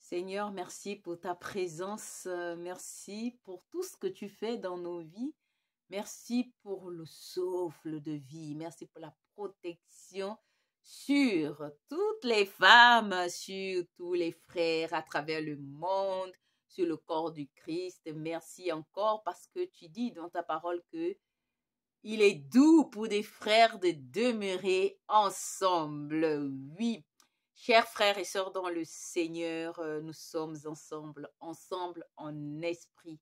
Seigneur, merci pour ta présence. Merci pour tout ce que tu fais dans nos vies. Merci pour le souffle de vie. Merci pour la protection sur toutes les femmes, sur tous les frères à travers le monde, sur le corps du Christ. Merci encore parce que tu dis dans ta parole que il est doux pour des frères de demeurer ensemble. Oui, chers frères et sœurs dans le Seigneur, nous sommes ensemble en esprit.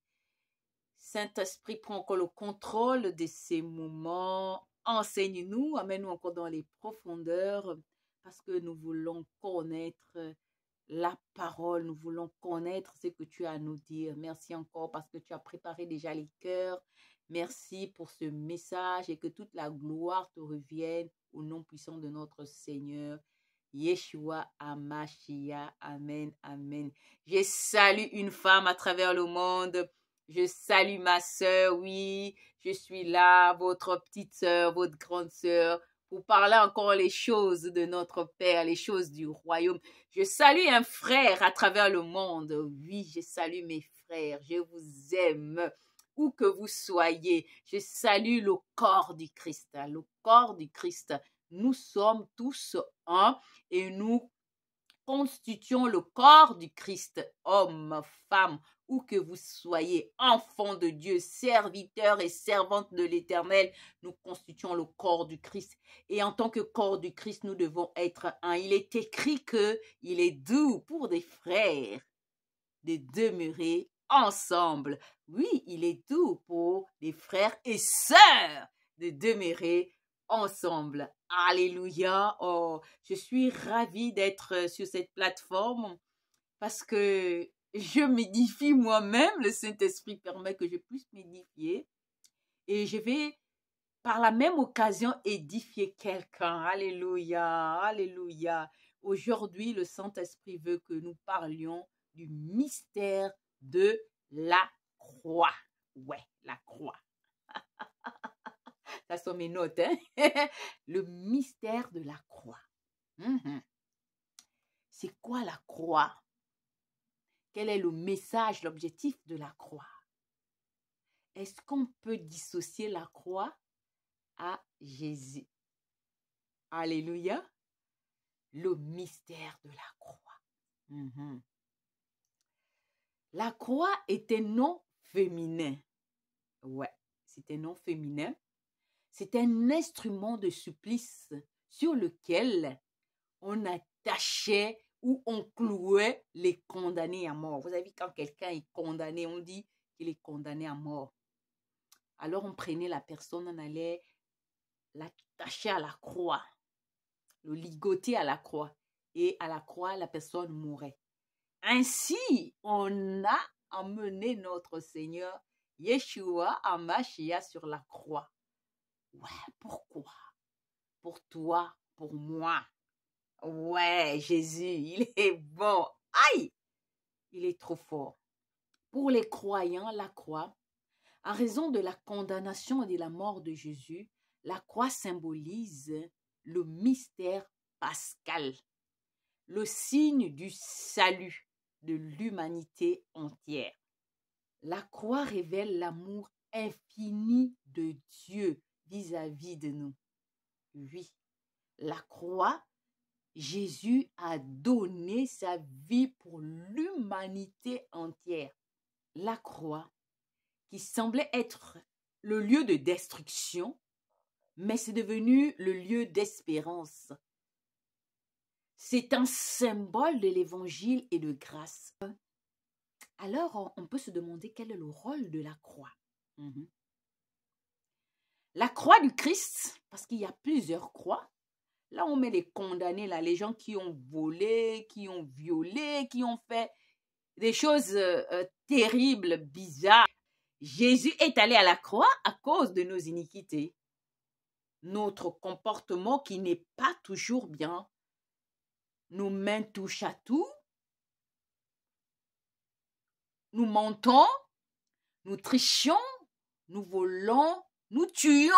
Saint-Esprit, prend encore le contrôle de ces moments. Enseigne-nous, amène-nous encore dans les profondeurs, parce que nous voulons connaître la parole, nous voulons connaître ce que tu as à nous dire. Merci encore parce que tu as préparé déjà les cœurs. Merci pour ce message et que toute la gloire te revienne au nom puissant de notre Seigneur. Yeshua Hamashiach. Amen, amen. Je salue une femme à travers le monde. Je salue ma sœur, oui, je suis là, votre petite sœur, votre grande sœur, pour parler encore les choses de notre Père, les choses du royaume. Je salue un frère à travers le monde. Oui, je salue mes frères. Je vous aime, où que vous soyez. Je salue le corps du Christ. Le corps du Christ. Nous sommes tous un et nous constituons le corps du Christ, hommes, femmes, où que vous soyez, enfants de Dieu, serviteurs et servantes de l'Éternel, nous constituons le corps du Christ. Et en tant que corps du Christ, nous devons être un. Il est écrit que il est doux pour des frères de demeurer ensemble. Oui, il est doux pour des frères et sœurs de demeurer ensemble. Alléluia. Oh, je suis ravie d'être sur cette plateforme parce que je m'édifie moi-même. Le Saint-Esprit permet que je puisse m'édifier et je vais par la même occasion édifier quelqu'un. Alléluia. Alléluia. Aujourd'hui, le Saint-Esprit veut que nous parlions du mystère de la croix. Ouais, la croix. Ça sont mes notes, hein? Le mystère de la croix. C'est quoi la croix? Quel est le message, l'objectif de la croix? Est-ce qu'on peut dissocier la croix à Jésus? Alléluia. Le mystère de la croix. La croix est un nom féminin. Ouais, c'est un nom féminin. C'est un instrument de supplice sur lequel on attachait ou on clouait les condamnés à mort. Vous avez vu, quand quelqu'un est condamné, on dit qu'il est condamné à mort. Alors on prenait la personne, on allait l'attacher à la croix, le ligoter à la croix. Et à la croix, la personne mourait. Ainsi, on a emmené notre Seigneur Yeshua Hamashiach sur la croix. Ouais, pourquoi? Pour toi, pour moi. Ouais, Jésus, il est bon. Aïe, il est trop fort. Pour les croyants, la croix, en raison de la condamnation et de la mort de Jésus, la croix symbolise le mystère pascal, le signe du salut de l'humanité entière. La croix révèle l'amour infini de Dieu vis-à-vis de nous. Oui, la croix, Jésus a donné sa vie pour l'humanité entière. La croix, qui semblait être le lieu de destruction, mais c'est devenu le lieu d'espérance. C'est un symbole de l'évangile et de grâce. Alors, on peut se demander quel est le rôle de la croix. La croix du Christ, parce qu'il y a plusieurs croix. Là, on met les condamnés, là, les gens qui ont volé, qui ont violé, qui ont fait des choses terribles, bizarres. Jésus est allé à la croix à cause de nos iniquités. Notre comportement qui n'est pas toujours bien. Nos mains touchent à tout. Nous mentons, nous trichons, nous volons, nous tuons.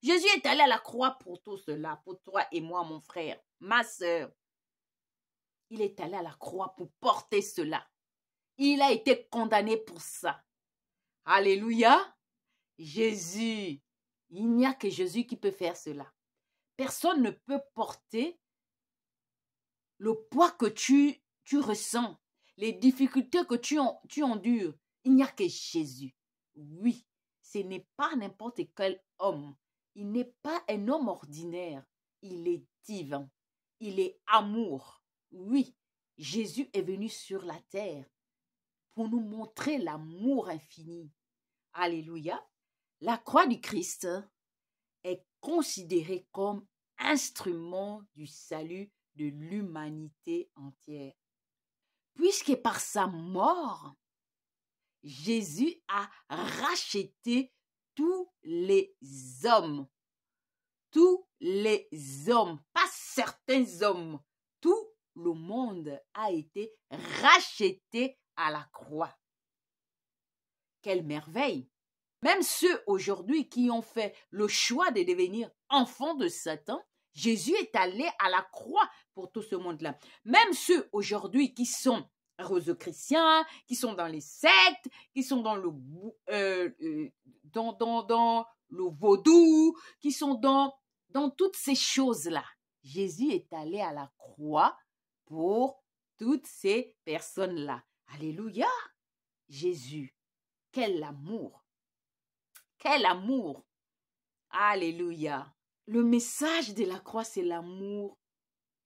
Jésus est allé à la croix pour tout cela, pour toi et moi, mon frère, ma sœur. Il est allé à la croix pour porter cela. Il a été condamné pour ça. Alléluia. Jésus. Il n'y a que Jésus qui peut faire cela. Personne ne peut porter le poids que tu ressens, les difficultés que tu endures. Il n'y a que Jésus. Oui, ce n'est pas n'importe quel homme. Il n'est pas un homme ordinaire. Il est divin. Il est amour. Oui, Jésus est venu sur la terre pour nous montrer l'amour infini. Alléluia. La croix du Christ est considérée comme instrument du salut de l'humanité entière. Puisque par sa mort, Jésus a racheté tous les hommes. Tous les hommes, pas certains hommes. Tout le monde a été racheté à la croix. Quelle merveille! Même ceux aujourd'hui qui ont fait le choix de devenir enfants de Satan, Jésus est allé à la croix pour tout ce monde-là. Même ceux aujourd'hui qui sont rosicruciens, qui sont dans les sectes, qui sont dans le vaudou, qui sont dans toutes ces choses-là. Jésus est allé à la croix pour toutes ces personnes-là. Alléluia! Jésus, quel amour! Quel amour! Alléluia! Le message de la croix, c'est l'amour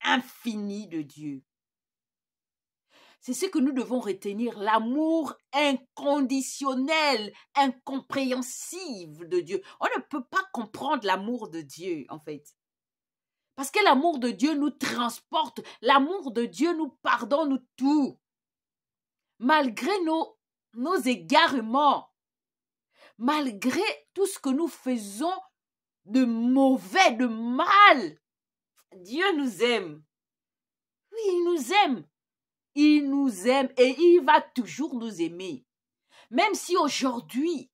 infini de Dieu. C'est ce que nous devons retenir, l'amour inconditionnel, incompréhensible de Dieu. On ne peut pas comprendre l'amour de Dieu, en fait. Parce que l'amour de Dieu nous transporte, l'amour de Dieu nous pardonne tout. Malgré nos égarements, malgré tout ce que nous faisons de mauvais, de mal, Dieu nous aime. Oui, il nous aime. Il nous aime et il va toujours nous aimer. Même si aujourd'hui,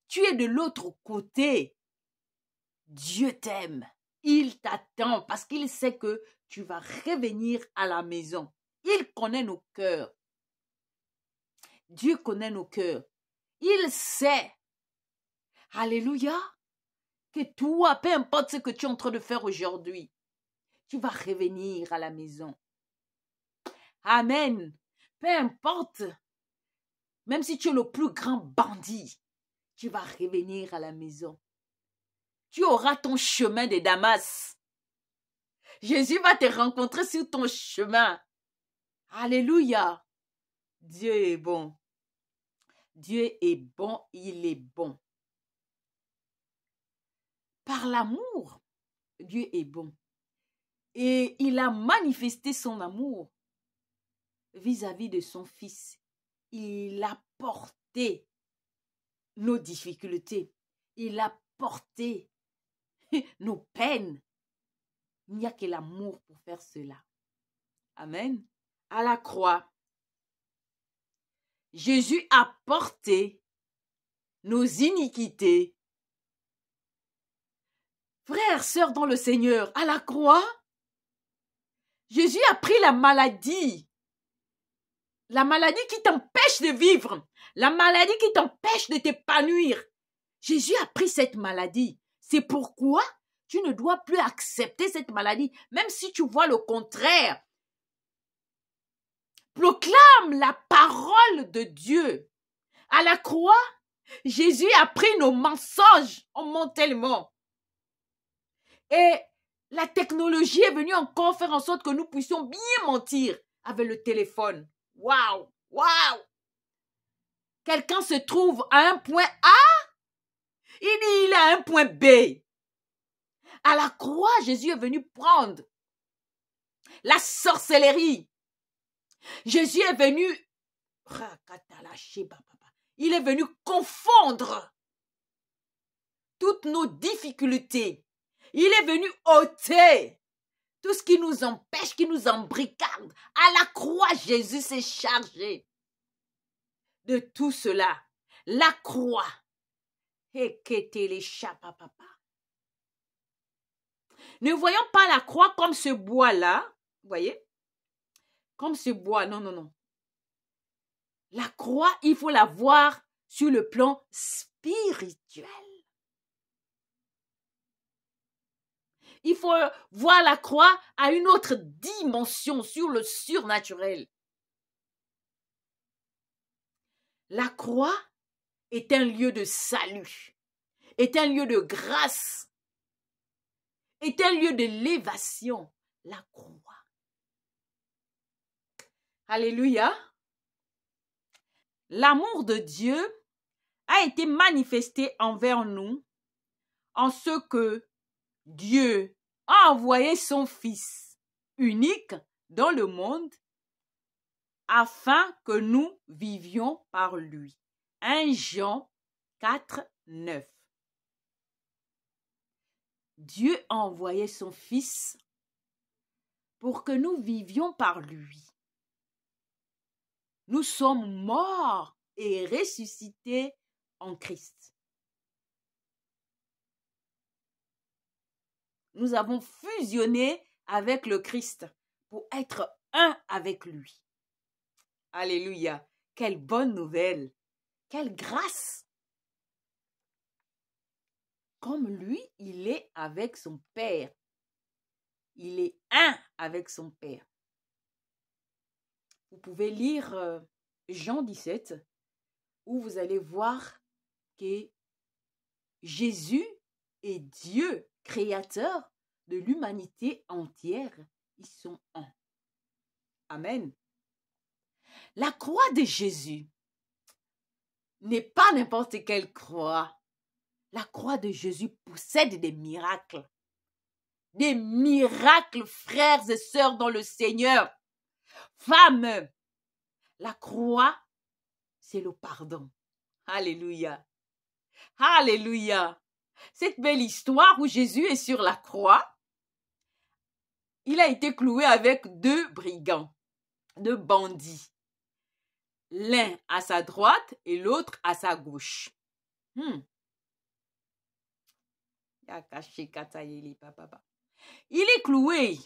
tu es de l'autre côté, Dieu t'aime. Il t'attend parce qu'il sait que tu vas revenir à la maison. Il connaît nos cœurs. Dieu connaît nos cœurs. Il sait. Alléluia. Que toi, peu importe ce que tu es en train de faire aujourd'hui, tu vas revenir à la maison. Amen. Peu importe. Même si tu es le plus grand bandit, tu vas revenir à la maison. Tu auras ton chemin de Damas. Jésus va te rencontrer sur ton chemin. Alléluia. Dieu est bon. Dieu est bon, il est bon. Par l'amour, Dieu est bon. Et il a manifesté son amour vis-à-vis de son Fils. Il a porté nos difficultés. Il a porté nos peines. Il n'y a que l'amour pour faire cela. Amen. À la croix, Jésus a porté nos iniquités. Frères, sœurs dans le Seigneur, à la croix, Jésus a pris la maladie qui t'empêche de vivre, la maladie qui t'empêche de t'épanouir. Jésus a pris cette maladie. C'est pourquoi tu ne dois plus accepter cette maladie, même si tu vois le contraire. Proclame la parole de Dieu. À la croix, Jésus a pris nos mensonges. On ment tellement. Et la technologie est venue encore faire en sorte que nous puissions bien mentir avec le téléphone. Waouh! Waouh! Quelqu'un se trouve à un point A, il dit il est à un point B. À la croix, Jésus est venu prendre la sorcellerie. Jésus est venu, il est venu confondre toutes nos difficultés. Il est venu ôter tout ce qui nous empêche, qui nous embricarde. À la croix, Jésus s'est chargé de tout cela. La croix. Ne voyons pas la croix comme ce bois-là, vous voyez, comme ce bois. Non, non, non. La croix, il faut la voir sur le plan spirituel. Il faut voir la croix à une autre dimension, sur le surnaturel. La croix est un lieu de salut, est un lieu de grâce, est un lieu de l'élévation. La croix. Alléluia. L'amour de Dieu a été manifesté envers nous en ce que Dieu a envoyé son Fils unique dans le monde afin que nous vivions par lui. 1 Jean 4, 9. Dieu a envoyé son Fils pour que nous vivions par lui. Nous sommes morts et ressuscités en Christ. Nous avons fusionné avec le Christ pour être un avec lui. Alléluia. Quelle bonne nouvelle. Quelle grâce. Comme lui, il est avec son Père. Il est un avec son Père. Vous pouvez lire Jean 17, où vous allez voir que Jésus est Dieu, créateur de l'humanité entière. Ils sont un. Amen. La croix de Jésus n'est pas n'importe quelle croix. La croix de Jésus possède des miracles. Des miracles, frères et sœurs dans le Seigneur. Femmes, la croix, c'est le pardon. Alléluia. Alléluia. Cette belle histoire où Jésus est sur la croix, il a été cloué avec 2 brigands, 2 bandits. L'un à sa droite et l'autre à sa gauche. Il est cloué.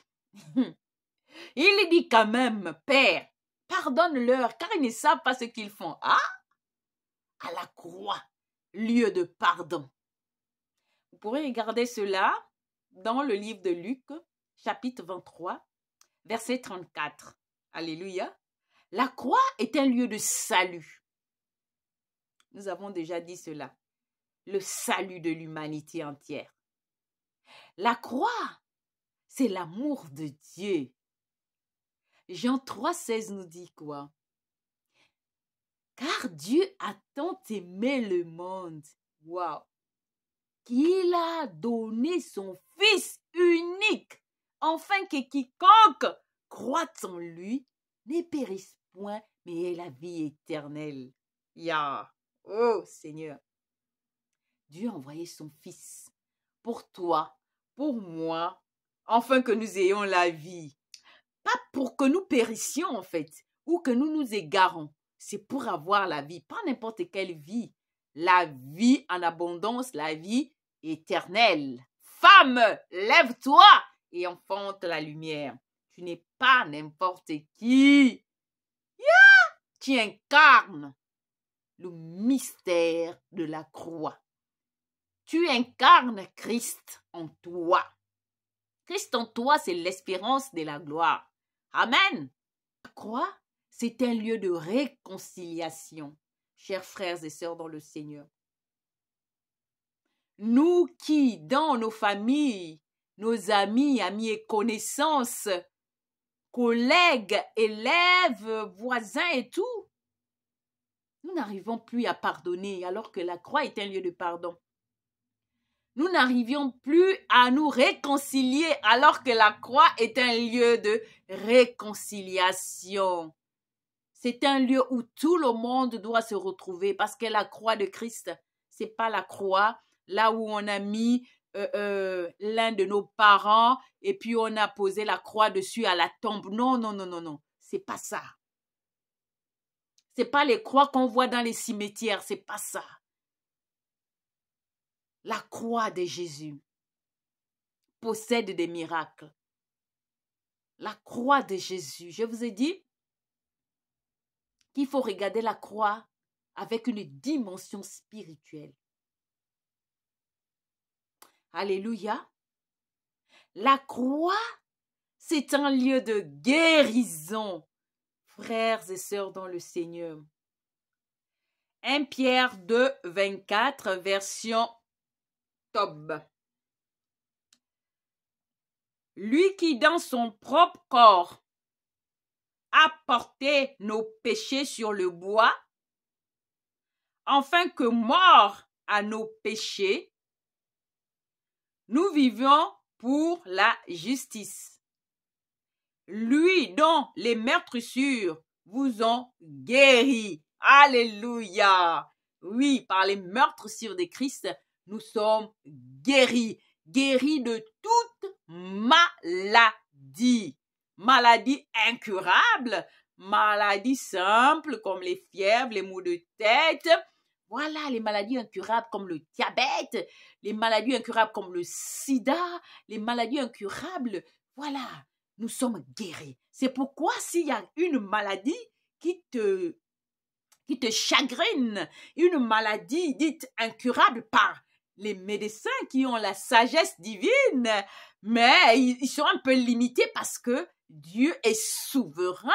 Il dit quand même, Père, pardonne-leur, car ils ne savent pas ce qu'ils font. Ah, à la croix, lieu de pardon. Vous pourrez regarder cela dans le livre de Luc, chapitre 23, verset 34. Alléluia. La croix est un lieu de salut. Nous avons déjà dit cela. Le salut de l'humanité entière. La croix, c'est l'amour de Dieu. Jean 3, 16 nous dit quoi? Car Dieu a tant aimé le monde, wow, qu'il a donné son Fils unique, afin que quiconque croit en lui ne périsse point, mais ait la vie éternelle. Ya, oh Seigneur, Dieu a envoyé son Fils pour toi, pour moi, afin que nous ayons la vie. Pas pour que nous périssions en fait, ou que nous nous égarons. C'est pour avoir la vie, pas n'importe quelle vie. La vie en abondance, la vie éternelle. Femme, lève-toi et enfante la lumière. Tu n'es pas n'importe qui. Yeah! Tu incarnes le mystère de la croix. Tu incarnes Christ en toi. Christ en toi, c'est l'espérance de la gloire. Amen. La croix, c'est un lieu de réconciliation, chers frères et sœurs dans le Seigneur. Nous qui, dans nos familles, nos amis et connaissances, collègues, élèves, voisins et tout, nous n'arrivons plus à pardonner alors que la croix est un lieu de pardon. Nous n'arrivions plus à nous réconcilier alors que la croix est un lieu de réconciliation. C'est un lieu où tout le monde doit se retrouver parce que la croix de Christ, c'est pas la croix là où on a mis l'un de nos parents et puis on a posé la croix dessus à la tombe. Non, non, non, non, non. C'est pas ça. C'est pas les croix qu'on voit dans les cimetières. C'est pas ça. La croix de Jésus possède des miracles. La croix de Jésus. Je vous ai dit qu'il faut regarder la croix avec une dimension spirituelle. Alléluia. La croix, c'est un lieu de guérison, frères et sœurs dans le Seigneur. 1 Pierre 2, 24, version Tob. Lui qui dans son propre corps a porté nos péchés sur le bois, afin que morts à nos péchés, nous vivions pour la justice. Lui dont les meurtrissures vous ont guéri. Alléluia. Oui, par les meurtrissures de Christ, nous sommes guéris. Guéris de toute maladie. Maladie incurable, maladie simple comme les fièvres, les maux de tête. Voilà, les maladies incurables comme le diabète, les maladies incurables comme le sida, les maladies incurables. Voilà, nous sommes guéris. C'est pourquoi s'il y a une maladie qui te chagrine, une maladie dite incurable par les médecins qui ont la sagesse divine, mais ils sont un peu limités parce que Dieu est souverain.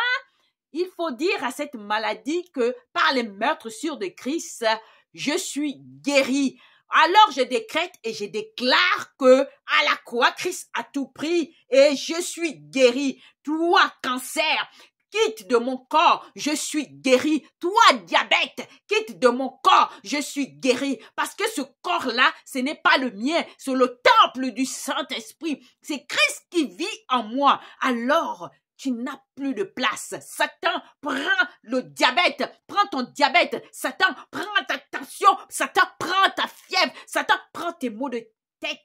Il faut dire à cette maladie que par les meurtrissures de Christ, je suis guéri. Alors je décrète et je déclare que à la croix, Christ a tout pris et je suis guéri. Toi, cancer, quitte de mon corps, je suis guéri. Toi, diabète, quitte de mon corps, je suis guéri. Parce que ce corps-là, ce n'est pas le mien, c'est le temple du Saint-Esprit. C'est Christ qui vit en moi. Alors, tu n'as plus de place. Satan, prends le diabète. Prends ton diabète. Satan, prends ta tension. Satan, prends ta fièvre. Satan, prends tes maux de tête.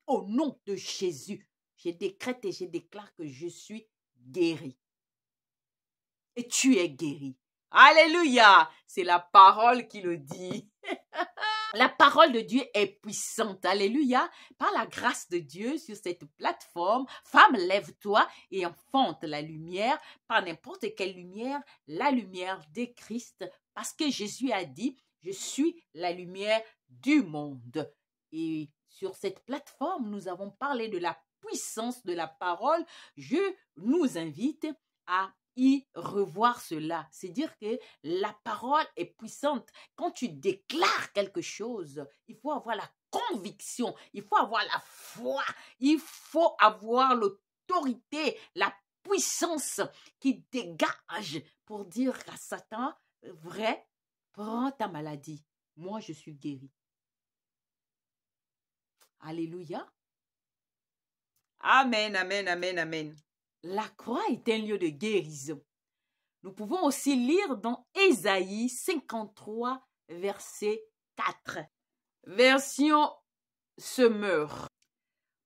Au nom de Jésus, je décrète et je déclare que je suis guéri. Et tu es guéri. Alléluia! C'est la parole qui le dit. La parole de Dieu est puissante. Alléluia. Par la grâce de Dieu sur cette plateforme, femme, lève-toi et enfante la lumière. Par n'importe quelle lumière, la lumière de Christ. Parce que Jésus a dit, je suis la lumière du monde. Et sur cette plateforme, nous avons parlé de la puissance de la parole. Je nous invite à y revoir cela. C'est dire que la parole est puissante. Quand tu déclares quelque chose, il faut avoir la conviction, il faut avoir la foi, il faut avoir l'autorité, la puissance qui dégage pour dire à Satan, vrai, prends ta maladie. Moi, je suis guéri. Alléluia. Amen, amen, amen, amen. La croix est un lieu de guérison. Nous pouvons aussi lire dans Ésaïe 53, verset 4. Version Semeur.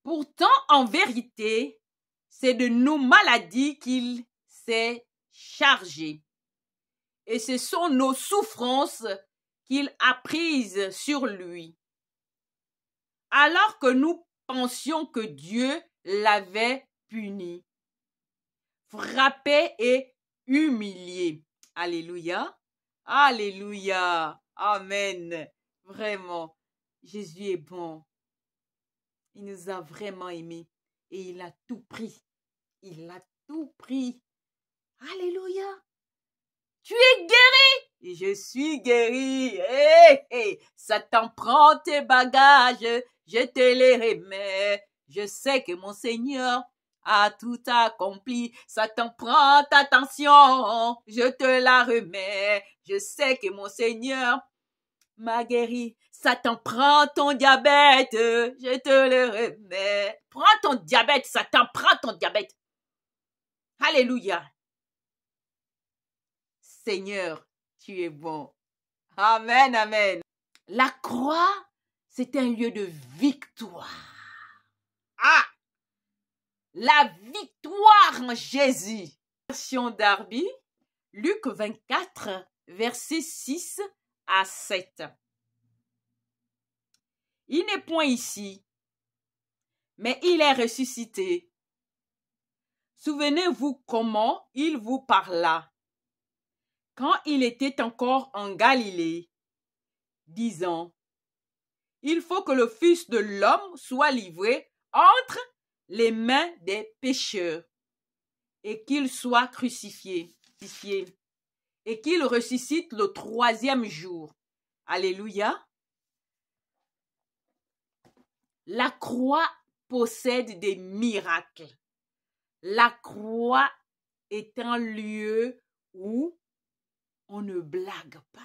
Pourtant, en vérité, c'est de nos maladies qu'il s'est chargé. Et ce sont nos souffrances qu'il a prises sur lui. Alors que nous pensions que Dieu l'avait puni, frappé et humilié. Alléluia. Alléluia. Amen. Vraiment, Jésus est bon. Il nous a vraiment aimés et il a tout pris. Il a tout pris. Alléluia. Tu es guéri. Et je suis guéri. Hey, hey. Satan, prends tes bagages. Je te les remets. Je sais que mon Seigneur a tout accompli. Satan, prends ta tension. Je te la remets. Je sais que mon Seigneur m'a guéri. Satan, prends ton diabète. Je te le remets. Prends ton diabète, Satan, prends ton diabète. Alléluia. Seigneur, tu es bon. Amen, amen. La croix, c'est un lieu de victoire. Ah! La victoire en Jésus. Version Darby, Luc 24, versets 6 à 7. Il n'est point ici, mais il est ressuscité. Souvenez-vous comment il vous parla quand il était encore en Galilée, disant, il faut que le Fils de l'homme soit livré entre les mains des pécheurs et qu'il soit crucifié et qu'il ressuscite le 3e jour. Alléluia. La croix possède des miracles. La croix est un lieu où on ne blague pas,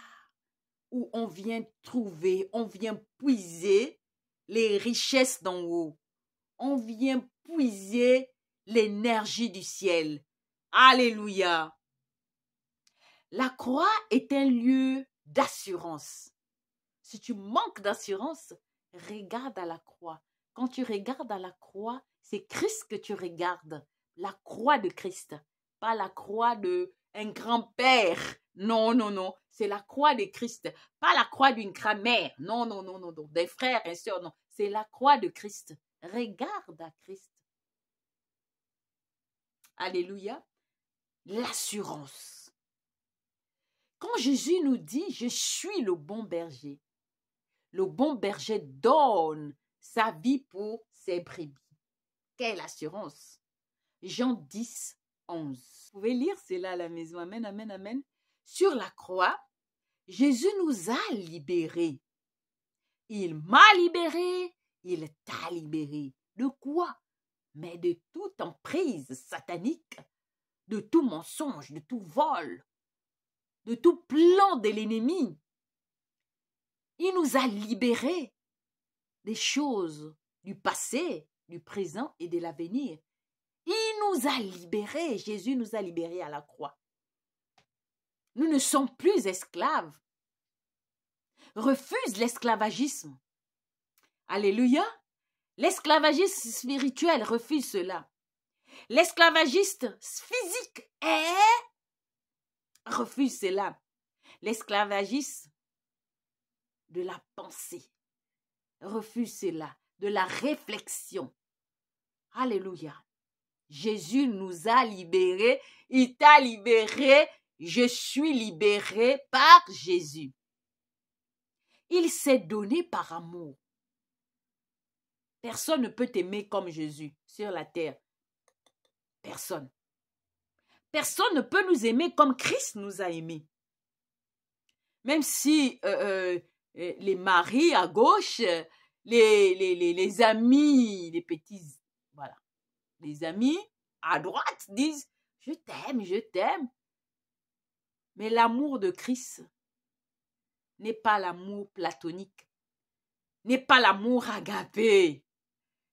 où on vient trouver, on vient puiser les richesses d'en haut. On vient puiser l'énergie du ciel. Alléluia. La croix est un lieu d'assurance. Si tu manques d'assurance, regarde à la croix. Quand tu regardes à la croix, c'est Christ que tu regardes. La croix de Christ, pas la croix de un grand-père. Non, non, non. C'est la croix de Christ, pas la croix d'une grand-mère. Non, non, non, non, non. Des frères et sœurs, non. C'est la croix de Christ. Regarde à Christ. Alléluia. L'assurance. Quand Jésus nous dit, je suis le bon berger donne sa vie pour ses brebis. Quelle assurance. Jean 10, 11. Vous pouvez lire cela à la maison. Amen, amen, amen. Sur la croix, Jésus nous a libérés. Il m'a libéré, il t'a libéré. De quoi? Mais de toute emprise satanique, de tout mensonge, de tout vol, de tout plan de l'ennemi. Il nous a libérés des choses du passé, du présent et de l'avenir. Il nous a libérés. Jésus nous a libérés à la croix. Nous ne sommes plus esclaves. Refuse l'esclavagisme. Alléluia. L'esclavagisme spirituel refuse cela. L'esclavagiste physique refuse cela. L'esclavagiste de la pensée refuse cela, de la réflexion. Alléluia. Jésus nous a libérés, il t'a libéré, je suis libéré par Jésus. Il s'est donné par amour. Personne ne peut t'aimer comme Jésus sur la terre. Personne. Personne ne peut nous aimer comme Christ nous a aimés. Même si les maris à gauche, les amis, les petits, voilà, les amis à droite disent « Je t'aime, je t'aime ». Mais l'amour de Christ n'est pas l'amour platonique, n'est pas l'amour agapé,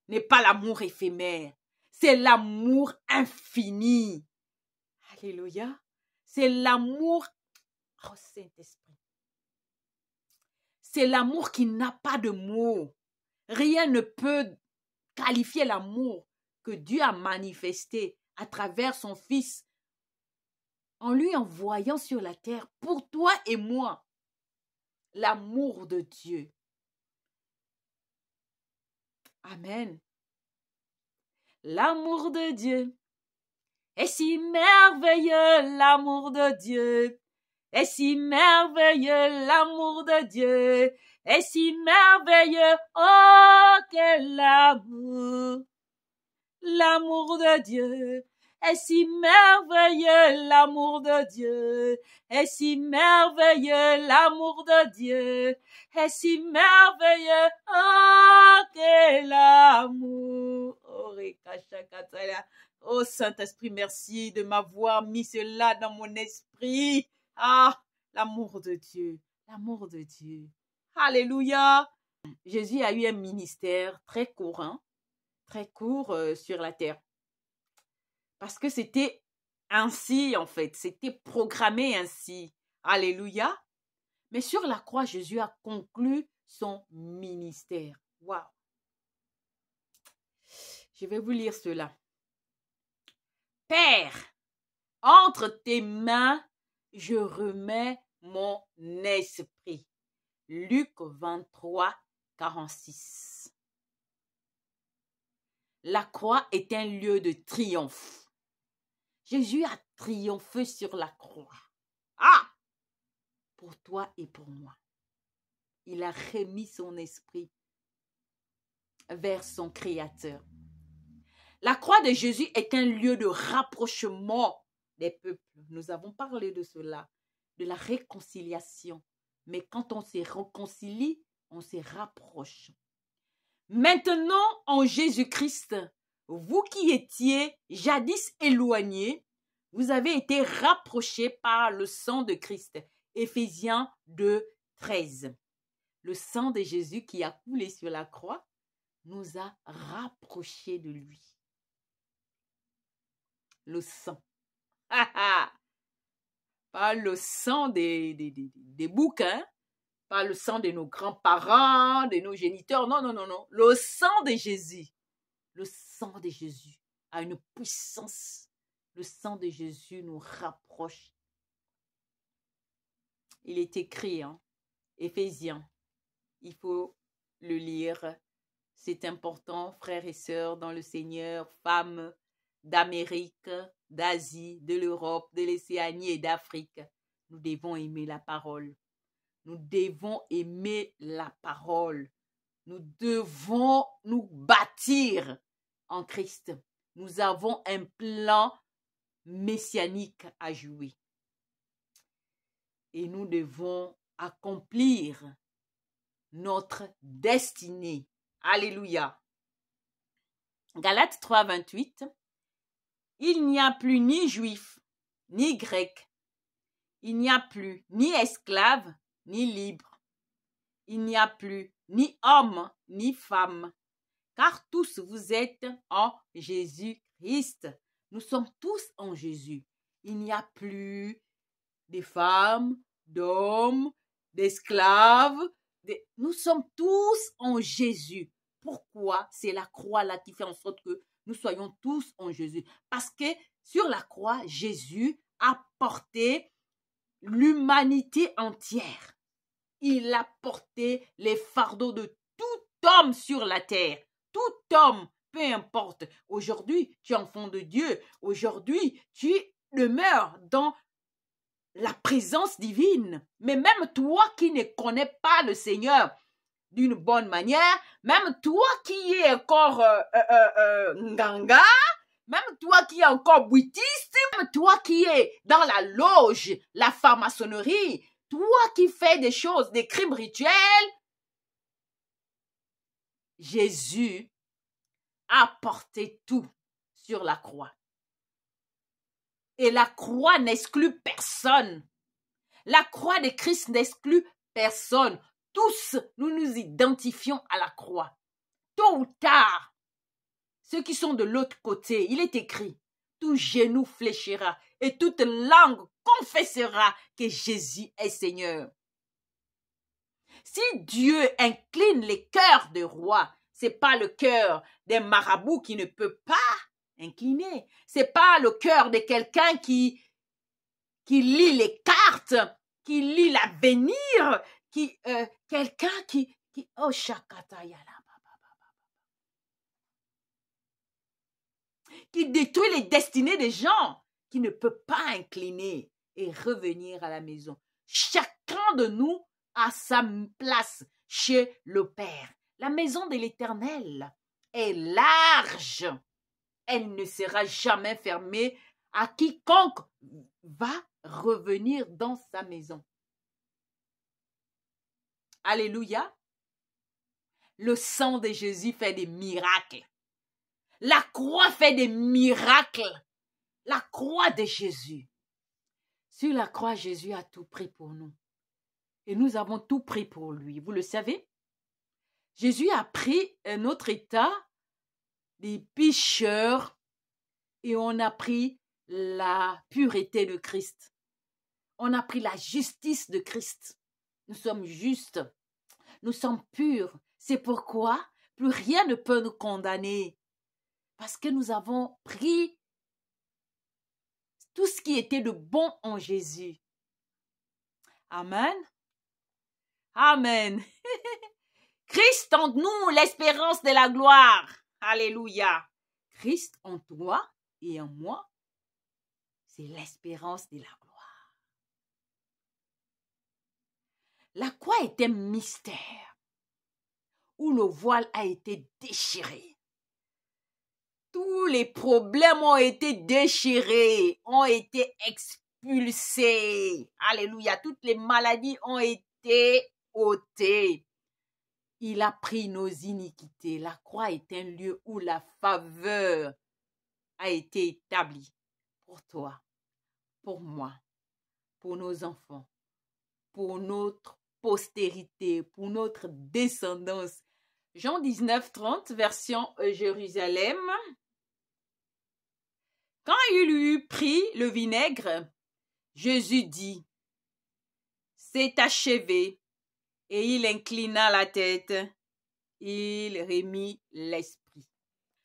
n'est pas l'amour éphémère. C'est l'amour infini. Alléluia. C'est l'amour, oh Saint-Esprit. C'est l'amour qui n'a pas de mots. Rien ne peut qualifier l'amour que Dieu a manifesté à travers son Fils en lui envoyant sur la terre pour toi et moi. L'amour de Dieu. Amen. L'amour de Dieu est si merveilleux, l'amour de Dieu est si merveilleux, l'amour de Dieu est si merveilleux, oh quel amour, l'amour de Dieu est si merveilleux, l'amour de Dieu est si merveilleux, l'amour de Dieu est si merveilleux, oh quel amour. Oh Saint-Esprit, merci de m'avoir mis cela dans mon esprit. Ah, l'amour de Dieu, l'amour de Dieu. Alléluia. Jésus a eu un ministère très court sur la terre. Parce que c'était ainsi, en fait. C'était programmé ainsi. Alléluia. Mais sur la croix, Jésus a conclu son ministère. Waouh. Je vais vous lire cela. Père, entre tes mains, je remets mon esprit. Luc 23, 46. La croix est un lieu de triomphe. Jésus a triomphé sur la croix. Ah! Pour toi et pour moi. Il a remis son esprit vers son Créateur. La croix de Jésus est un lieu de rapprochement des peuples. Nous avons parlé de cela, de la réconciliation. Mais quand on se réconcilie, on se rapproche. Maintenant, en Jésus-Christ, vous qui étiez jadis éloignés, vous avez été rapprochés par le sang de Christ. Éphésiens 2, 13. Le sang de Jésus qui a coulé sur la croix nous a rapprochés de lui. Le sang. Pas le sang des bouquins, pas le sang de nos grands-parents, de nos géniteurs. Non, non, non, non. Le sang de Jésus. Le sang de Jésus a une puissance. Le sang de Jésus nous rapproche. Il est écrit, Éphésiens. Il faut le lire. C'est important, frères et sœurs, dans le Seigneur, femmes d'Amérique, d'Asie, de l'Europe, de l'Océanie et d'Afrique. Nous devons aimer la parole. Nous devons aimer la parole. Nous devons nous bâtir en Christ. Nous avons un plan messianique à jouer. Et nous devons accomplir notre destinée. Alléluia. Galates 3, 28. Il n'y a plus ni juif, ni grec. Il n'y a plus ni esclave, ni libre. Il n'y a plus ni homme, ni femme. Car tous vous êtes en Jésus-Christ. Nous sommes tous en Jésus. Il n'y a plus de femmes, d'hommes, d'esclaves. Nous sommes tous en Jésus. Pourquoi? C'est la croix là qui fait en sorte que nous soyons tous en Jésus. Parce que sur la croix, Jésus a porté l'humanité entière. Il a porté les fardeaux de tout homme sur la terre. Tout homme, peu importe. Aujourd'hui, tu es enfant de Dieu. Aujourd'hui, tu demeures dans la présence divine. Mais même toi qui ne connais pas le Seigneur d'une bonne manière, même toi qui es encore nganga, même toi qui es encore bouddhiste, même toi qui es dans la loge, la franc-maçonnerie, toi qui fais des choses, des crimes rituels, Jésus a porté tout sur la croix. Et la croix n'exclut personne. La croix de Christ n'exclut personne. Tous, nous nous identifions à la croix. Tôt ou tard, ceux qui sont de l'autre côté, il est écrit, tout genou fléchira et toute langue confessera que Jésus est Seigneur. Si Dieu incline les cœurs des rois, c'est pas le cœur des marabouts qui ne peut pas incliner. C'est pas le cœur de quelqu'un qui lit les cartes, qui lit l'avenir, quelqu'un qui oh shakatayala, qui détruit les destinées des gens, qui ne peut pas incliner et revenir à la maison. Chacun de nous a sa place chez le Père. La maison de l'Éternel est large. Elle ne sera jamais fermée à quiconque va revenir dans sa maison. Alléluia. Le sang de Jésus fait des miracles. La croix fait des miracles. La croix de Jésus. Sur la croix, Jésus a tout pris pour nous. Et nous avons tout pris pour lui. Vous le savez? Jésus a pris notre état des pécheurs et on a pris la pureté de Christ. On a pris la justice de Christ. Nous sommes justes. Nous sommes purs. C'est pourquoi plus rien ne peut nous condamner. Parce que nous avons pris tout ce qui était de bon en Jésus. Amen. Amen. Christ en nous, l'espérance de la gloire. Alléluia. Christ en toi et en moi, c'est l'espérance de la gloire. La croix est un mystère où le voile a été déchiré. Tous les problèmes ont été déchirés, ont été expulsés. Alléluia. Toutes les maladies ont été ôtées. Il a pris nos iniquités. La croix est un lieu où la faveur a été établie pour toi, pour moi, pour nos enfants, pour notre postérité, pour notre descendance. Jean 19, 30, version Jérusalem. Quand il eut pris le vinaigre, Jésus dit, c'est achevé. Et il inclina la tête, il remit l'esprit.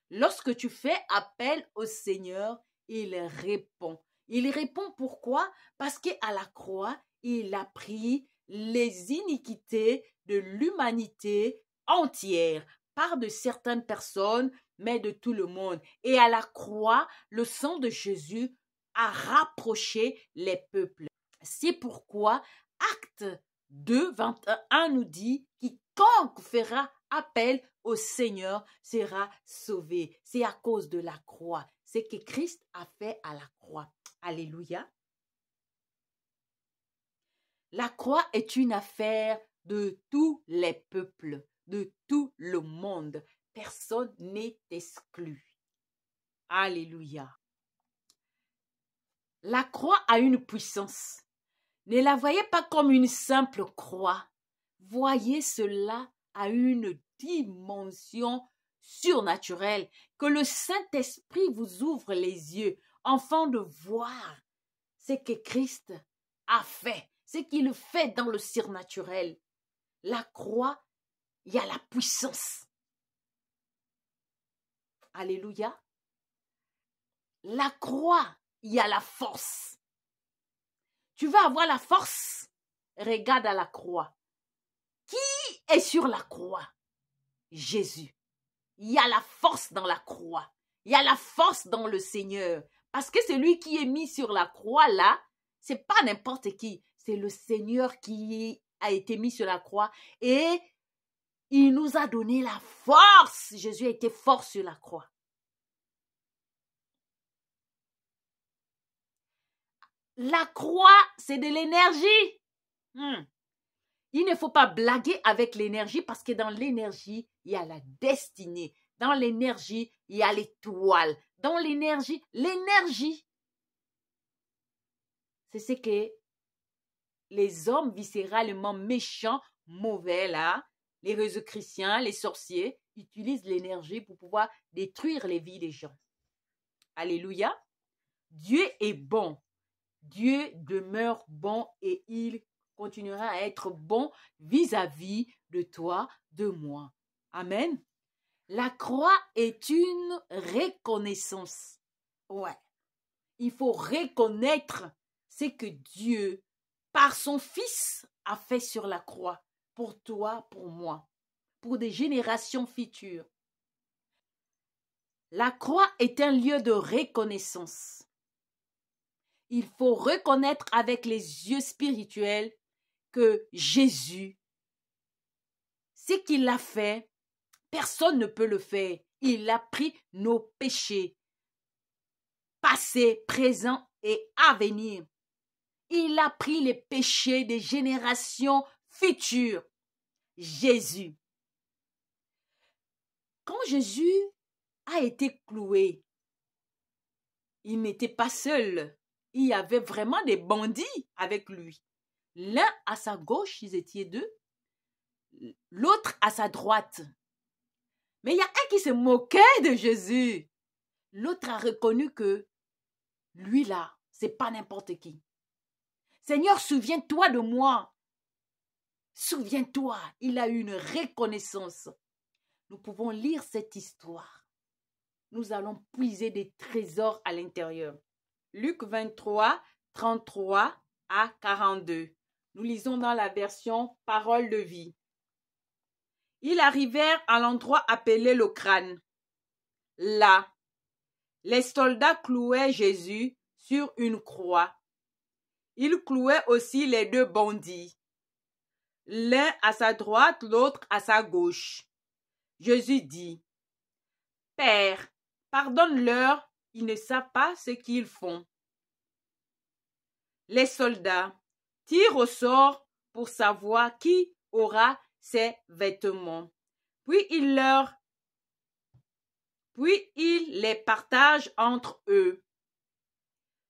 Lorsque tu fais appel au Seigneur, il répond. Il répond pourquoi? Parce qu'à la croix, il a pris les iniquités de l'humanité entière, pas de certaines personnes, mais de tout le monde. Et à la croix, le sang de Jésus a rapproché les peuples. C'est pourquoi Acte 2, 21 nous dit « Quiconque fera appel au Seigneur sera sauvé. » C'est à cause de la croix. C'est que Christ a fait à la croix. Alléluia. La croix est une affaire de tous les peuples, de tout le monde. Personne n'est exclu. Alléluia. La croix a une puissance. Ne la voyez pas comme une simple croix. Voyez cela à une dimension surnaturelle. Que le Saint-Esprit vous ouvre les yeux, afin de voir ce que Christ a fait, ce qu'il fait dans le surnaturel. La croix, il y a la puissance. Alléluia. La croix, il y a la force. Tu veux avoir la force? Regarde à la croix. Qui est sur la croix? Jésus. Il y a la force dans la croix. Il y a la force dans le Seigneur. Parce que celui qui est mis sur la croix là, c'est pas n'importe qui. C'est le Seigneur qui a été mis sur la croix et il nous a donné la force. Jésus a été fort sur la croix. La croix, c'est de l'énergie. Il ne faut pas blaguer avec l'énergie parce que dans l'énergie, il y a la destinée. Dans l'énergie, il y a l'étoile. Dans l'énergie, c'est ce que les hommes viscéralement méchants, mauvais là, les Rosicruciens, les sorciers, utilisent l'énergie pour pouvoir détruire les vies des gens. Alléluia. Dieu est bon. Dieu demeure bon et il continuera à être bon vis-à-vis de toi, de moi. Amen. La croix est une reconnaissance. Ouais. Il faut reconnaître ce que Dieu, par son Fils, a fait sur la croix. Pour toi, pour moi. Pour des générations futures. La croix est un lieu de reconnaissance. Il faut reconnaître avec les yeux spirituels que Jésus, ce qu'il a fait, personne ne peut le faire. Il a pris nos péchés, passés, présents et à venir. Il a pris les péchés des générations futures. Jésus. Quand Jésus a été cloué, il n'était pas seul. Il y avait vraiment des bandits avec lui. L'un à sa gauche, ils étaient deux. L'autre à sa droite. Mais il y a un qui se moquait de Jésus. L'autre a reconnu que lui là, c'est pas n'importe qui. Seigneur, souviens-toi de moi. Souviens-toi, il a eu une reconnaissance. Nous pouvons lire cette histoire. Nous allons puiser des trésors à l'intérieur. Luc 23, 33 à 42. Nous lisons dans la version Parole de vie. Ils arrivèrent à l'endroit appelé le crâne. Là, les soldats clouaient Jésus sur une croix. Il clouait aussi les deux bandits, l'un à sa droite, l'autre à sa gauche. Jésus dit, « Père, pardonne-leur, ils ne savent pas ce qu'ils font. » Les soldats tirent au sort pour savoir qui aura ces vêtements. Puis ils les partagent entre eux.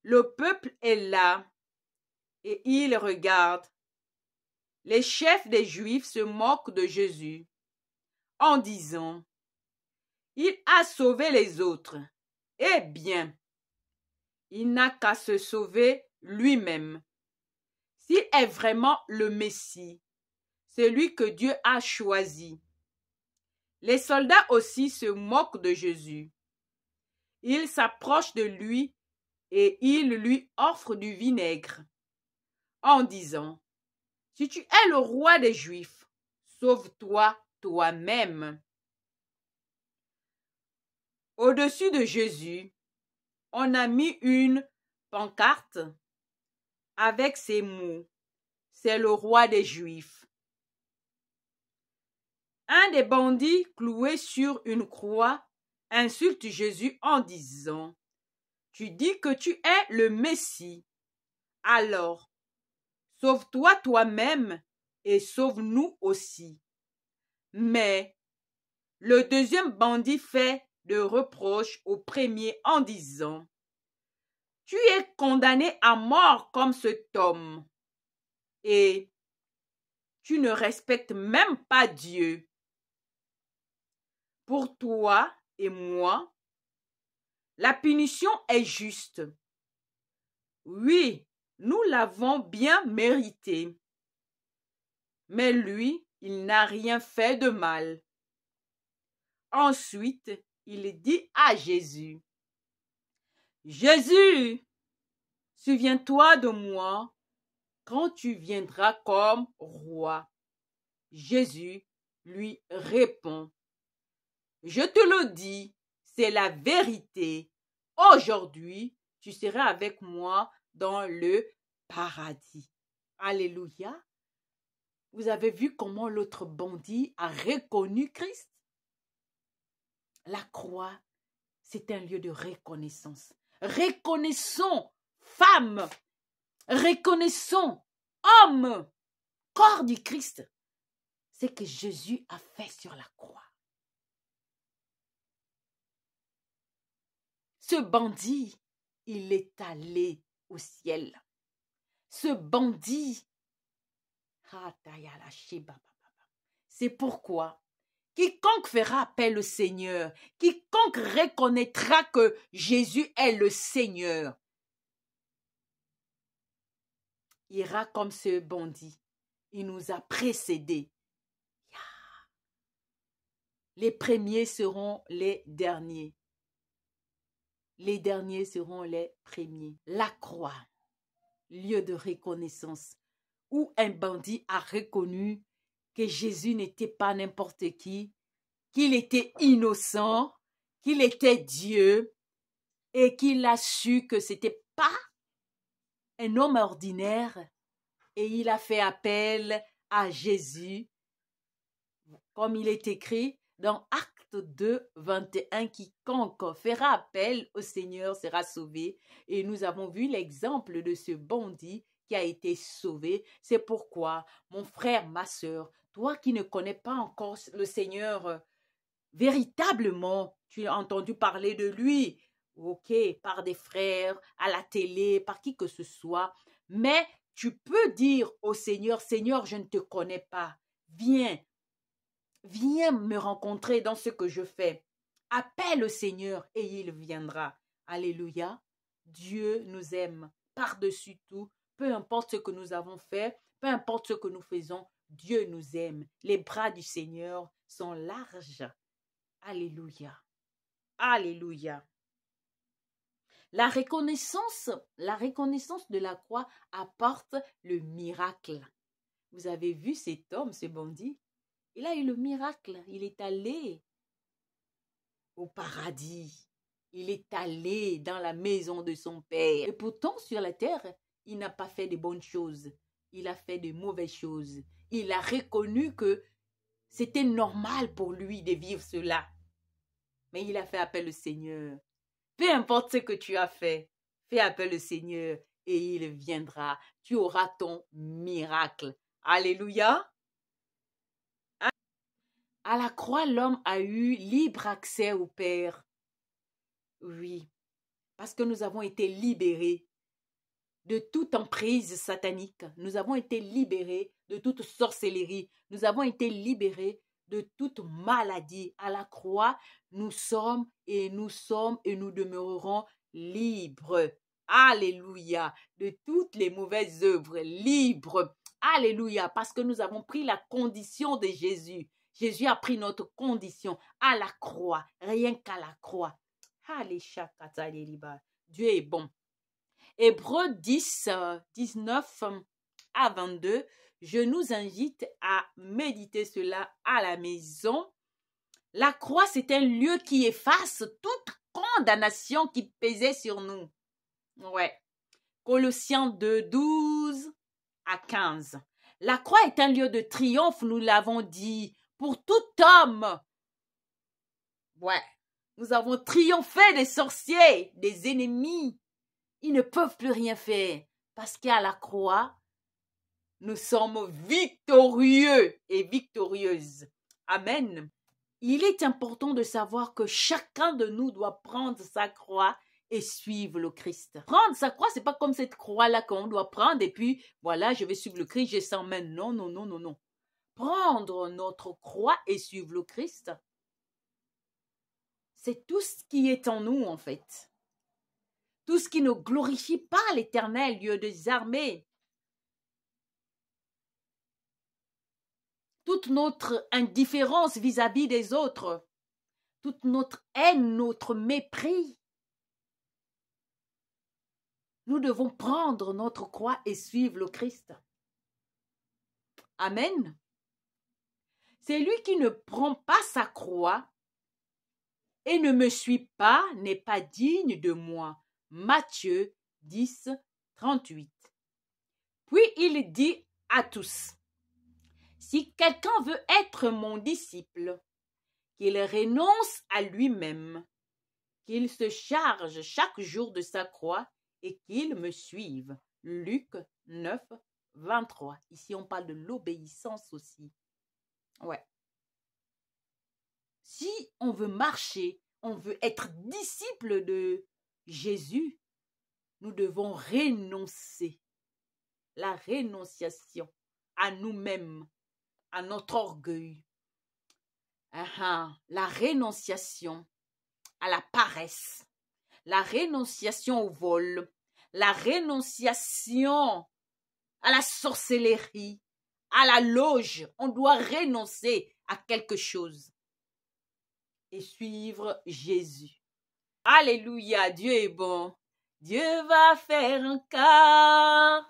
Le peuple est là et il regarde. Les chefs des Juifs se moquent de Jésus en disant, « Il a sauvé les autres. Eh bien, il n'a qu'à se sauver lui-même. S'il est vraiment le Messie, celui que Dieu a choisi. » Les soldats aussi se moquent de Jésus. Ils s'approchent de lui et ils lui offrent du vinaigre en disant, « Si tu es le roi des Juifs, sauve-toi toi-même. » Au-dessus de Jésus, on a mis une pancarte avec ces mots, « C'est le roi des Juifs. » Un des bandits cloués sur une croix insulte Jésus en disant, « Tu dis que tu es le Messie. Alors, sauve-toi toi-même et sauve-nous aussi. » Mais le deuxième bandit fait de reproches au premier en disant, « Tu es condamné à mort comme cet homme et tu ne respectes même pas Dieu. Pour toi et moi, la punition est juste. Oui, nous l'avons bien mérité. Mais lui, il n'a rien fait de mal. » Ensuite, il dit à Jésus, « Jésus, souviens-toi de moi quand tu viendras comme roi. » Jésus lui répond, « Je te le dis, c'est la vérité. Aujourd'hui, tu seras avec moi dans le paradis. » Alléluia. Vous avez vu comment l'autre bandit a reconnu Christ? La croix, c'est un lieu de reconnaissance. Reconnaissons, femmes, reconnaissons, hommes, corps du Christ, ce que Jésus a fait sur la croix. Ce bandit, il est allé au ciel. Ce bandit, c'est pourquoi quiconque fera appel au Seigneur, quiconque reconnaîtra que Jésus est le Seigneur, ira comme ce bandit. Il nous a précédés. Les premiers seront les derniers. Les derniers seront les premiers. La croix, lieu de reconnaissance, où un bandit a reconnu que Jésus n'était pas n'importe qui, qu'il était innocent, qu'il était Dieu et qu'il a su que ce n'était pas un homme ordinaire et il a fait appel à Jésus, comme il est écrit dans Actes 2, 21, quiconque fera appel au Seigneur sera sauvé. Et nous avons vu l'exemple de ce bandit qui a été sauvé. C'est pourquoi, mon frère, ma sœur, toi qui ne connais pas encore le Seigneur véritablement, tu as entendu parler de lui, ok, par des frères, à la télé, par qui que ce soit, mais tu peux dire au Seigneur, Seigneur, je ne te connais pas, viens me rencontrer dans ce que je fais. Appelle le Seigneur et il viendra. Alléluia. Dieu nous aime par-dessus tout, peu importe ce que nous avons fait, peu importe ce que nous faisons, Dieu nous aime. Les bras du Seigneur sont larges. Alléluia. Alléluia. La reconnaissance de la croix apporte le miracle. Vous avez vu cet homme, ce bandit? Il a eu le miracle. Il est allé au paradis. Il est allé dans la maison de son père. Et pourtant, sur la terre, il n'a pas fait de bonnes choses. Il a fait de mauvaises choses. Il a reconnu que c'était normal pour lui de vivre cela. Mais il a fait appel au Seigneur. Peu importe ce que tu as fait, fais appel au Seigneur et il viendra. Tu auras ton miracle. Alléluia. À la croix, l'homme a eu libre accès au Père. Oui, parce que nous avons été libérés de toute emprise satanique. Nous avons été libérés de toute sorcellerie. Nous avons été libérés de toute maladie. À la croix, nous sommes et nous demeurerons libres. Alléluia. De toutes les mauvaises œuvres, libres. Alléluia. Parce que nous avons pris la condition de Jésus. Jésus a pris notre condition à la croix, rien qu'à la croix. Dieu est bon. Hébreux 10, 19 à 22, je nous invite à méditer cela à la maison. La croix, c'est un lieu qui efface toute condamnation qui pesait sur nous. Ouais. Colossiens 2, 12 à 15. La croix est un lieu de triomphe, nous l'avons dit, pour tout homme. Ouais. Nous avons triomphé des sorciers, des ennemis. Ils ne peuvent plus rien faire parce qu'à la croix, nous sommes victorieux et victorieuses. Amen. Il est important de savoir que chacun de nous doit prendre sa croix et suivre le Christ. Prendre sa croix, c'est pas comme cette croix-là qu'on doit prendre et puis voilà, je vais suivre le Christ, je sens même. Non, non, non, non, non. Prendre notre croix et suivre le Christ, c'est tout ce qui est en nous en fait. Tout ce qui ne glorifie pas l'Éternel, Dieu des armées. Toute notre indifférence vis-à-vis des autres. Toute notre haine, notre mépris. Nous devons prendre notre croix et suivre le Christ. Amen. C'est lui qui ne prend pas sa croix et ne me suit pas, n'est pas digne de moi. Matthieu 10, 38. Puis il dit à tous, si quelqu'un veut être mon disciple, qu'il renonce à lui-même, qu'il se charge chaque jour de sa croix et qu'il me suive. Luc 9, 23. Ici, on parle de l'obéissance aussi. Ouais. Si on veut marcher, on veut être disciple de Jésus, nous devons renoncer. La rénonciation à nous-mêmes, à notre orgueil. La rénonciation à la paresse. La rénonciation au vol. La rénonciation à la sorcellerie, à la loge. On doit renoncer à quelque chose et suivre Jésus. Alléluia, Dieu est bon. Dieu va faire encore.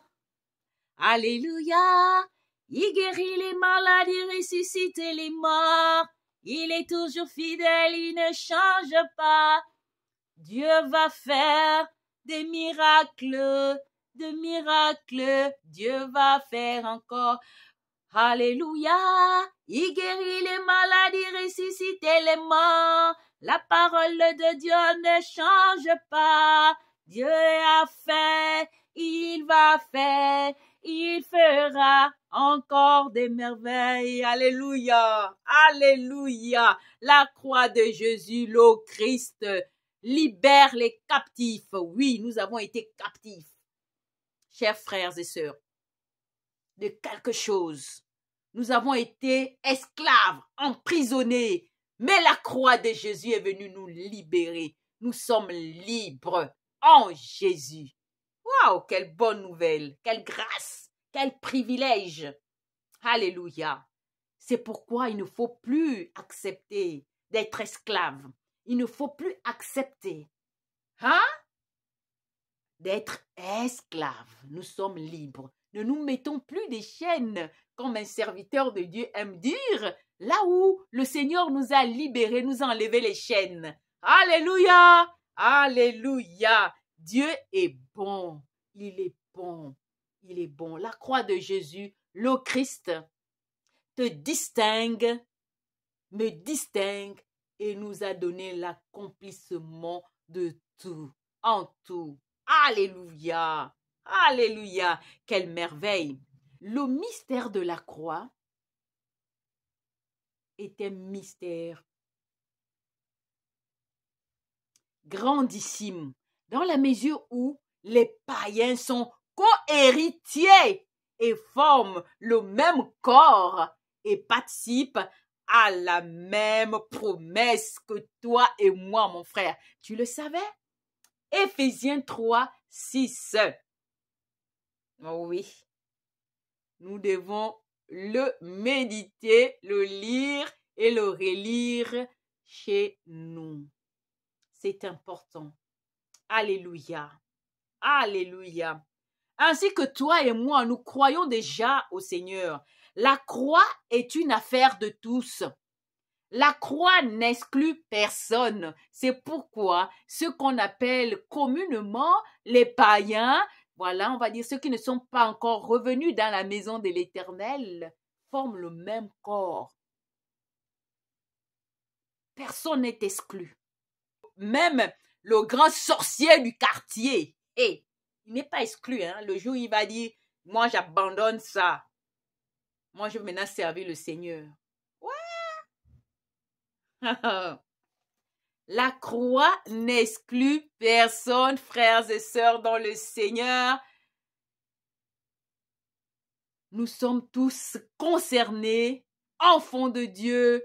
Alléluia. Il guérit les malades, il ressuscite les morts. Il est toujours fidèle, il ne change pas. Dieu va faire des miracles, Dieu va faire encore. Alléluia, il guérit les malades, il ressuscite les morts. La parole de Dieu ne change pas. Dieu a fait, il va faire, il fera encore des merveilles. Alléluia, alléluia. La croix de Jésus, le Christ, libère les captifs. Oui, nous avons été captifs, chers frères et sœurs, de quelque chose. Nous avons été esclaves, emprisonnés. Mais la croix de Jésus est venue nous libérer. Nous sommes libres en Jésus. Waouh, quelle bonne nouvelle, quelle grâce, quel privilège. Alléluia. C'est pourquoi il ne faut plus accepter d'être esclave. Il ne faut plus accepter d'être esclave. Nous sommes libres. Ne nous mettons plus des chaînes, comme un serviteur de Dieu aime dire, là où le Seigneur nous a libérés, nous a enlevé les chaînes. Alléluia! Alléluia. Dieu est bon. Il est bon. Il est bon. La croix de Jésus, le Christ, te distingue, me distingue et nous a donné l'accomplissement de tout, en tout. Alléluia. Alléluia. Quelle merveille. Le mystère de la croix est un mystère grandissime dans la mesure où les païens sont co-héritiers et forment le même corps et participent à la même promesse que toi et moi, mon frère. Tu le savais? Éphésiens 3, 6. Oh oui, nous devons le méditer, le lire et le relire chez nous. C'est important. Alléluia. Alléluia. Ainsi que toi et moi, nous croyons déjà au Seigneur. La croix est une affaire de tous. La croix n'exclut personne. C'est pourquoi ceux qu'on appelle communément les païens, voilà, on va dire ceux qui ne sont pas encore revenus dans la maison de l'Éternel, forment le même corps. Personne n'est exclu. Même le grand sorcier du quartier, il n'est pas exclu. Hein? Le jour où il va dire, moi j'abandonne ça. Moi je veux maintenant servir le Seigneur. Ouais. La croix n'exclut personne, frères et sœurs dans le Seigneur. Nous sommes tous concernés, enfants de Dieu,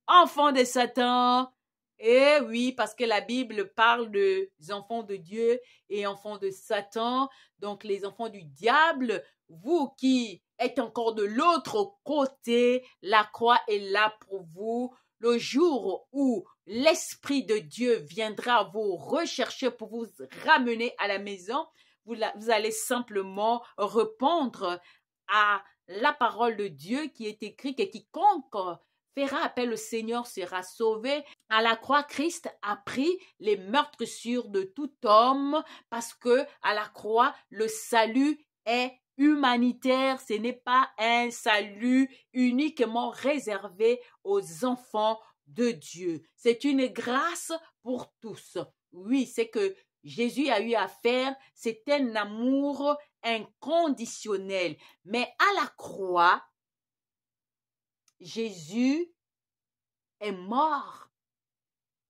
enfants de Satan. Et oui, parce que la Bible parle des enfants de Dieu et enfants de Satan. Donc les enfants du diable, vous qui êtes encore de l'autre côté, la croix est là pour vous. Le jour où l'Esprit de Dieu viendra vous rechercher pour vous ramener à la maison, vous allez simplement répondre à la parole de Dieu qui est écrite que quiconque fera appel au Seigneur sera sauvé. À la croix, Christ a pris les meurtrissures de tout homme parce que à la croix, le salut est humanitaire. Ce n'est pas un salut uniquement réservé aux enfants de Dieu. C'est une grâce pour tous. Oui, c'est que Jésus a eu à faire, c'est un amour inconditionnel. Mais à la croix, Jésus est mort.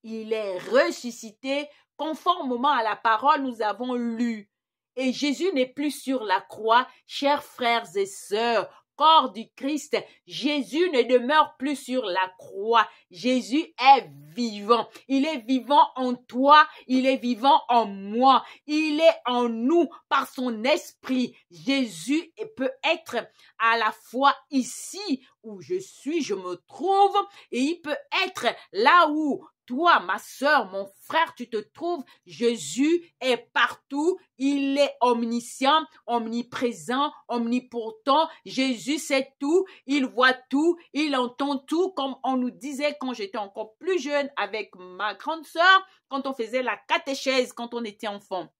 Il est ressuscité conformément à la parole nous avons lu. Et Jésus n'est plus sur la croix, chers frères et sœurs. Corps du Christ, Jésus ne demeure plus sur la croix. Jésus est vivant. Il est vivant en toi, il est vivant en moi. Il est en nous par son esprit. Jésus peut être à la fois ici où je suis, je me trouve, et il peut être là où toi, ma sœur, mon frère, tu te trouves. Jésus est partout. Il est omniscient, omniprésent, omnipotent. Jésus sait tout. Il voit tout. Il entend tout. Comme on nous disait quand j'étais encore plus jeune avec ma grande sœur, quand on faisait la catéchèse, quand on était enfant.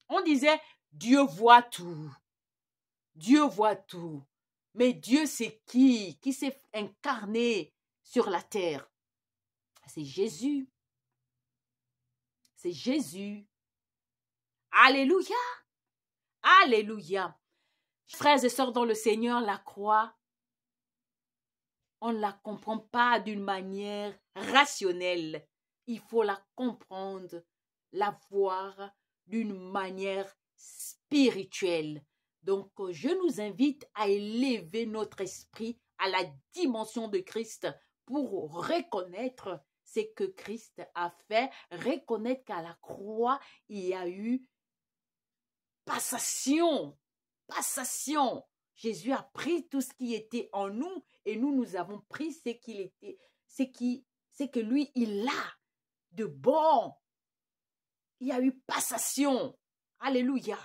On disait, Dieu voit tout. Dieu voit tout. Mais Dieu, c'est qui s'est incarné sur la terre? C'est Jésus. C'est Jésus. Alléluia. Alléluia. Frères et sœurs dans le Seigneur, la croix, on ne la comprend pas d'une manière rationnelle. Il faut la comprendre, la voir d'une manière spirituelle. Donc, je nous invite à élever notre esprit à la dimension de Christ pour reconnaître ce que Christ a fait, reconnaître qu'à la croix, il y a eu passation. Passation. Jésus a pris tout ce qui était en nous et nous avons pris ce qu'il était, ce que lui, il a de bon. Il y a eu passation. Alléluia.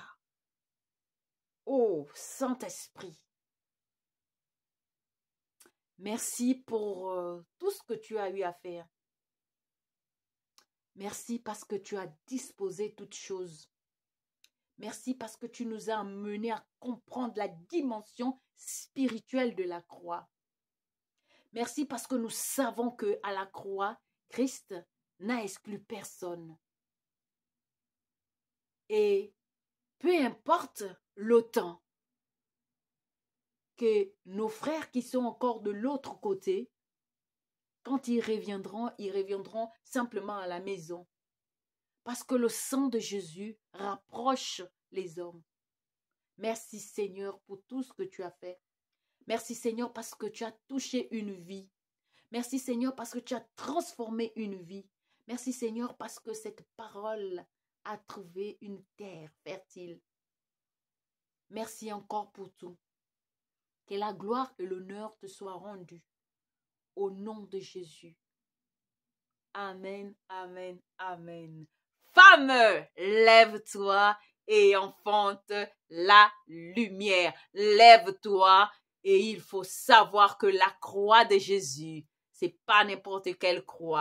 Oh, Saint-Esprit. Merci pour tout ce que tu as eu à faire. Merci parce que tu as disposé toutes choses. Merci parce que tu nous as amenés à comprendre la dimension spirituelle de la croix. Merci parce que nous savons que à la croix, Christ n'a exclu personne. Et peu importe le temps que nos frères qui sont encore de l'autre côté, quand ils reviendront simplement à la maison. Parce que le sang de Jésus rapproche les hommes. Merci Seigneur pour tout ce que tu as fait. Merci Seigneur parce que tu as touché une vie. Merci Seigneur parce que tu as transformé une vie. Merci Seigneur parce que cette parole a trouvé une terre fertile. Merci encore pour tout. Que la gloire et l'honneur te soient rendus. Au nom de Jésus. Amen, amen, amen. Femme, lève-toi et enfante la lumière. Lève-toi et il faut savoir que la croix de Jésus, c'est pas n'importe quelle croix.